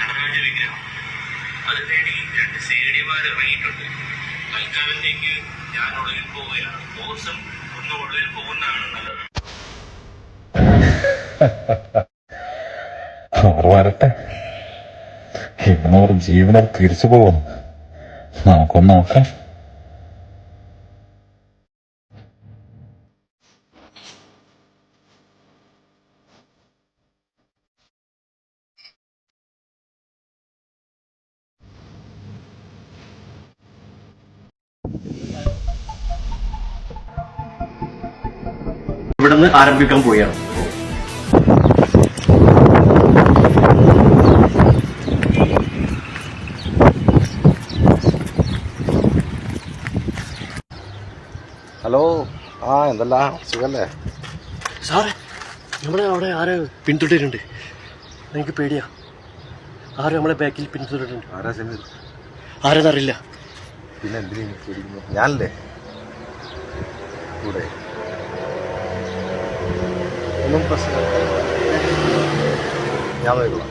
നടരാജ വിഗ്രഹം അത് തേടി 2 സേഡിയമാർ ഇറങ്ങിയിട്ടുണ്ട്. തൽക്കാലത്തേക്ക് ഞാൻ ഒളിവിൽ പോവുകയാണ്. ബോസും ഒന്ന് ഒളിവിൽ പോകുന്നതാണ് നല്ലത്. അവർ വരട്ടെ. ഇന്നവർ ജീവനോട് തിരിച്ചു പോകുന്നു. നമുക്കൊന്ന് നോക്കാം. ഇവിടുന്ന് ആരംഭിക്കാൻ പോവുകയാണ്. ഹലോ, എന്തല്ല സുഖല്ലേ സാറേ? നമ്മളെ അവിടെ ആരെ പിന്തുടരുന്നുണ്ട്. എനിക്ക് പേടിയാ. ആരും നമ്മളെ ബാക്കിൽ പിന്തുടരുന്നുണ്ട്. ആരാ സമീർ? ആരെന്നറിയില്ല. പിന്നെ എന്തിനു പേടിക്കുന്നു? ഞാനല്ലേ കൂടെ. ഒന്നും പ്രശ്നമില്ല, ഞാൻ നോക്കിക്കോളാം.